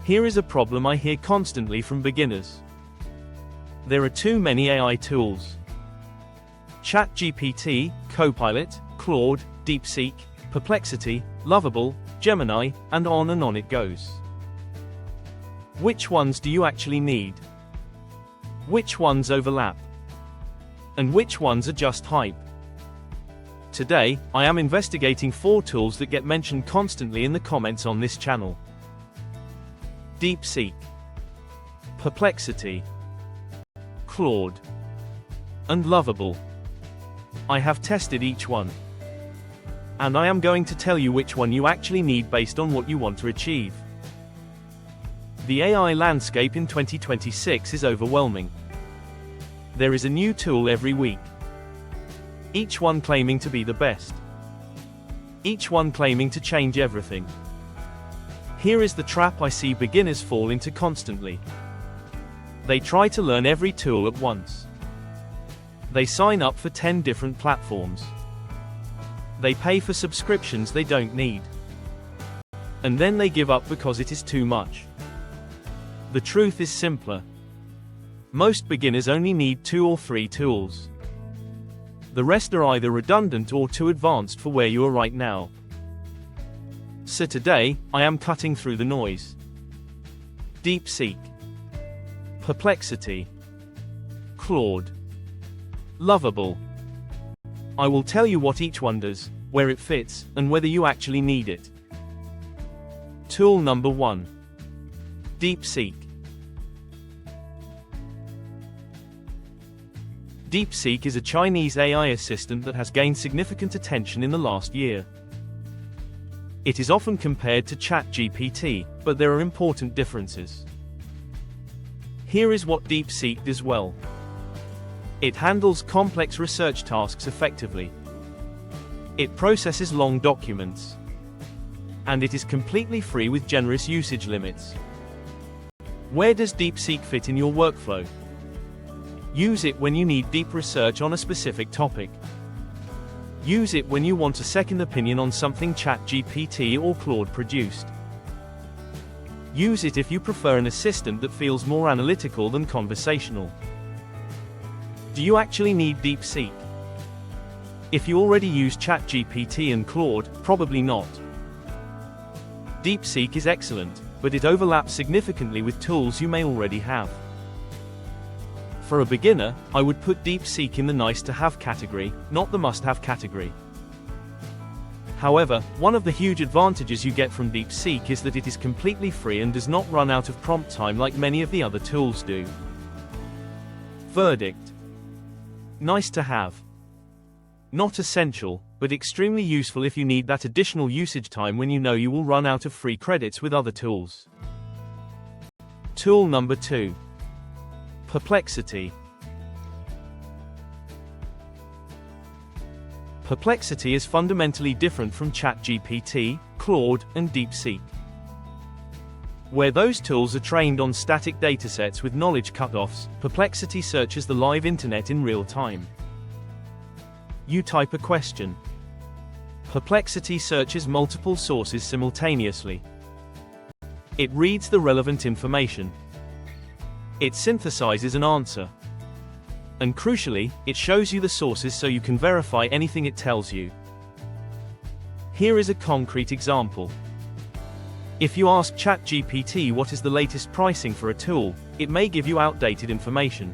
Here is a problem I hear constantly from beginners. There are too many AI tools. ChatGPT, Copilot, Claude, DeepSeek, Perplexity, Lovable, Gemini, and on it goes. Which ones do you actually need? Which ones overlap? And which ones are just hype? Today, I am investigating 4 tools that get mentioned constantly in the comments on this channel. DeepSeek, Perplexity, Claude, and Lovable. I have tested each one. And I am going to tell you which one you actually need based on what you want to achieve. The AI landscape in 2026 is overwhelming. There is a new tool every week. Each one claiming to be the best. Each one claiming to change everything. Here is the trap I see beginners fall into constantly. They try to learn every tool at once. They sign up for 10 different platforms. They pay for subscriptions they don't need. And then they give up because it is too much. The truth is simpler. Most beginners only need 2 or 3 tools. The rest are either redundant or too advanced for where you are right now. So today, I am cutting through the noise. DeepSeek, Perplexity, Claude, Lovable. I will tell you what each one does, where it fits, and whether you actually need it. Tool number 1. DeepSeek. DeepSeek is a Chinese AI assistant that has gained significant attention in the last year. It is often compared to ChatGPT, but there are important differences. Here is what DeepSeek does well. It handles complex research tasks effectively. It processes long documents. And it is completely free with generous usage limits. Where does DeepSeek fit in your workflow? Use it when you need deep research on a specific topic. Use it when you want a second opinion on something ChatGPT or Claude produced. Use it if you prefer an assistant that feels more analytical than conversational. Do you actually need DeepSeek? If you already use ChatGPT and Claude, probably not. DeepSeek is excellent, but it overlaps significantly with tools you may already have. For a beginner, I would put DeepSeek in the nice-to-have category, not the must-have category. However, one of the huge advantages you get from DeepSeek is that it is completely free and does not run out of prompt time like many of the other tools do. Verdict: nice to have. Not essential, but extremely useful if you need that additional usage time when you know you will run out of free credits with other tools. Tool number 2. Perplexity. Perplexity is fundamentally different from ChatGPT, Claude, and DeepSeek. Where those tools are trained on static datasets with knowledge cutoffs, Perplexity searches the live internet in real time. You type a question. Perplexity searches multiple sources simultaneously. It reads the relevant information. It synthesizes an answer. And crucially, it shows you the sources so you can verify anything it tells you. Here is a concrete example. If you ask ChatGPT what is the latest pricing for a tool, it may give you outdated information.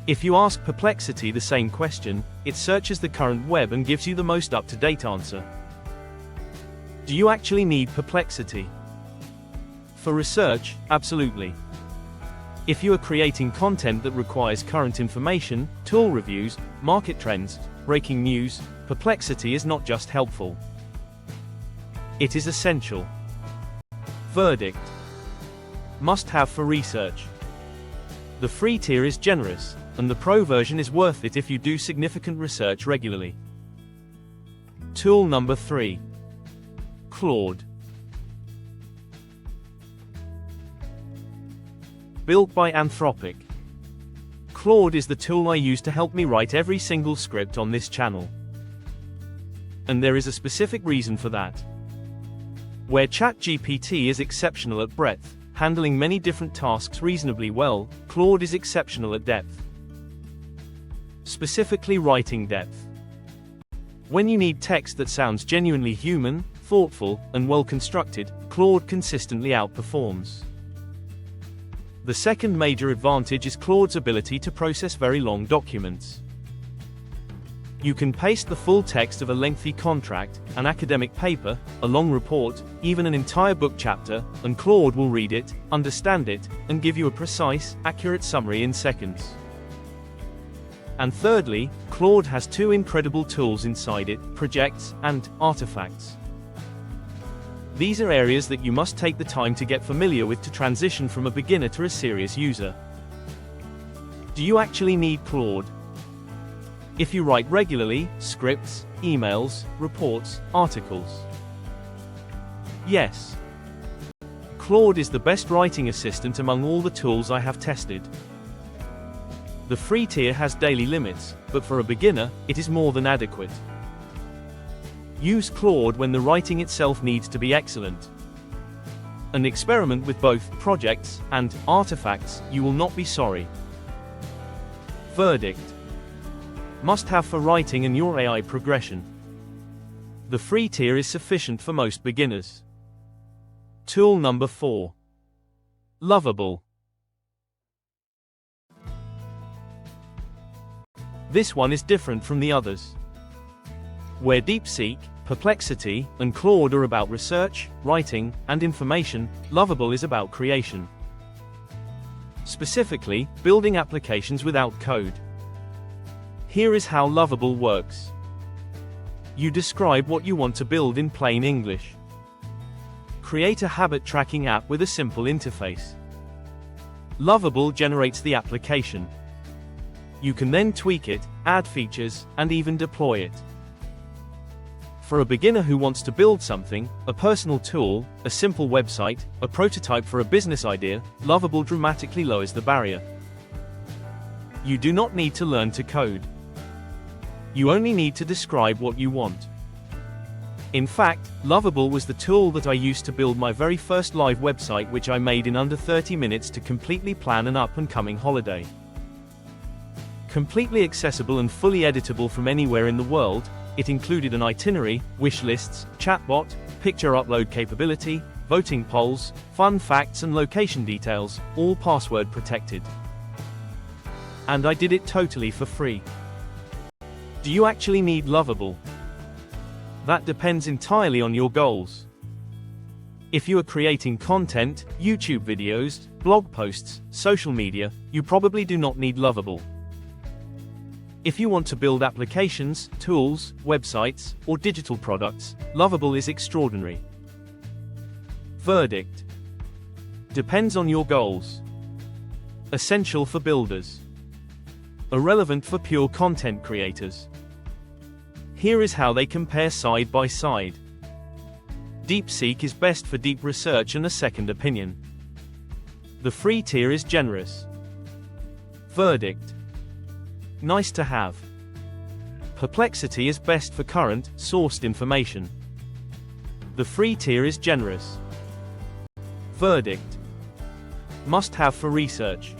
If you ask Perplexity the same question, it searches the current web and gives you the most up-to-date answer. Do you actually need Perplexity? For research, absolutely. If you are creating content that requires current information, tool reviews, market trends, breaking news, Perplexity is not just helpful. It is essential. Verdict: must have for research. The free tier is generous, and the pro version is worth it if you do significant research regularly. Tool number 3. Claude. Built by Anthropic. Claude is the tool I use to help me write every single script on this channel. And there is a specific reason for that. Where ChatGPT is exceptional at breadth, handling many different tasks reasonably well, Claude is exceptional at depth. Specifically writing depth. When you need text that sounds genuinely human, thoughtful, and well-constructed, Claude consistently outperforms. The second major advantage is Claude's ability to process very long documents. You can paste the full text of a lengthy contract, an academic paper, a long report, even an entire book chapter, and Claude will read it, understand it, and give you a precise, accurate summary in seconds. And thirdly, Claude has two incredible tools inside it: projects and artifacts. These are areas that you must take the time to get familiar with to transition from a beginner to a serious user. Do you actually need Claude? If you write regularly, scripts, emails, reports, articles. Yes. Claude is the best writing assistant among all the tools I have tested. The free tier has daily limits, but for a beginner, it is more than adequate. Use Claude when the writing itself needs to be excellent. And experiment with both projects and artifacts, you will not be sorry. Verdict. Must have for writing and your AI progression. The free tier is sufficient for most beginners. Tool number 4. Lovable. This one is different from the others. Where DeepSeek, Perplexity, and Claude are about research, writing, and information, Lovable is about creation. Specifically, building applications without code. Here is how Lovable works. You describe what you want to build in plain English. Create a habit tracking app with a simple interface. Lovable generates the application. You can then tweak it, add features, and even deploy it. For a beginner who wants to build something, a personal tool, a simple website, a prototype for a business idea, Lovable dramatically lowers the barrier. You do not need to learn to code. You only need to describe what you want. In fact, Lovable was the tool that I used to build my very first live website, which I made in under 30 minutes to completely plan an up-and-coming holiday. Completely accessible and fully editable from anywhere in the world, it included an itinerary, wish lists, chatbot, picture upload capability, voting polls, fun facts and location details, all password protected. And I did it totally for free. Do you actually need Lovable? That depends entirely on your goals. If you are creating content, YouTube videos, blog posts, social media, you probably do not need Lovable. If you want to build applications, tools, websites, or digital products, Lovable is extraordinary. Verdict. Depends on your goals. Essential for builders. Irrelevant for pure content creators. Here is how they compare side by side. DeepSeek is best for deep research and a second opinion. The free tier is generous. Verdict. Nice to have. Perplexity is best for current, sourced information. The free tier is generous. Verdict. Must have for research.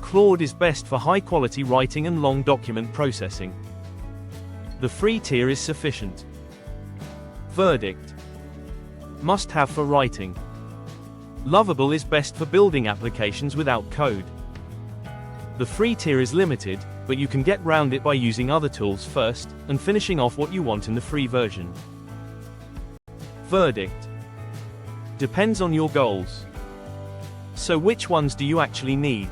Claude is best for high-quality writing and long document processing. The free tier is sufficient. Verdict. Must have for writing. Lovable is best for building applications without code. The free tier is limited, but you can get round it by using other tools first, and finishing off what you want in the free version. Verdict. Depends on your goals. So which ones do you actually need?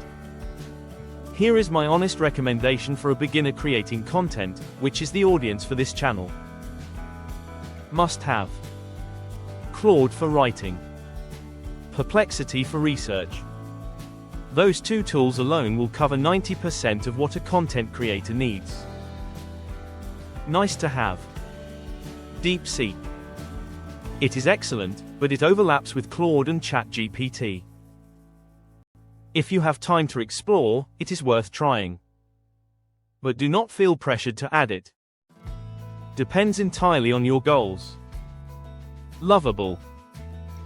Here is my honest recommendation for a beginner creating content, which is the audience for this channel. Must have. Claude for writing. Perplexity for research. Those two tools alone will cover 90% of what a content creator needs. Nice to have. DeepSeek. It is excellent, but it overlaps with Claude and ChatGPT. If you have time to explore, it is worth trying. But do not feel pressured to add it. Depends entirely on your goals. Lovable.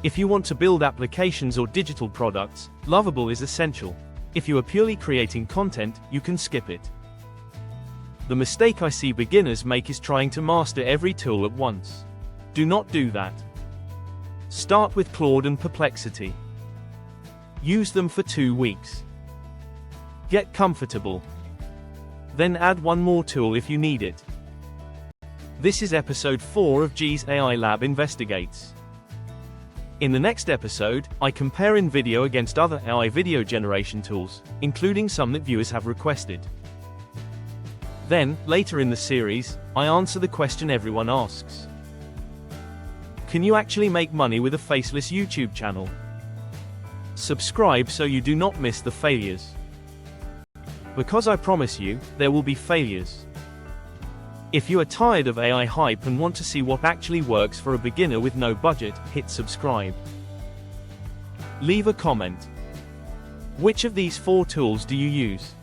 If you want to build applications or digital products, Lovable is essential. If you are purely creating content, you can skip it. The mistake I see beginners make is trying to master every tool at once. Do not do that. Start with Claude and Perplexity. Use them for 2 weeks. Get comfortable. Then add one more tool if you need it. This is episode 4 of G's AI Lab Investigates. In the next episode, I compare InVideo against other AI video generation tools, including some that viewers have requested. Then, later in the series, I answer the question everyone asks. Can you actually make money with a faceless YouTube channel? Subscribe so you do not miss the failures. Because I promise you, there will be failures. If you are tired of AI hype and want to see what actually works for a beginner with no budget, hit subscribe. Leave a comment. Which of these 4 tools do you use?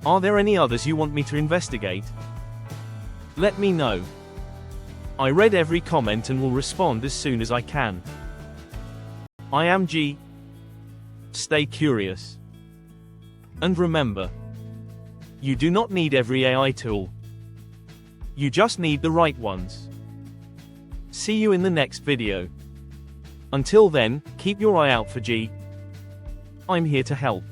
Are there any others you want me to investigate? Let me know. I read every comment and will respond as soon as I can. I am G. Stay curious. And remember, you do not need every AI tool. You just need the right ones. See you in the next video. Until then, keep your eye out for G. I'm here to help.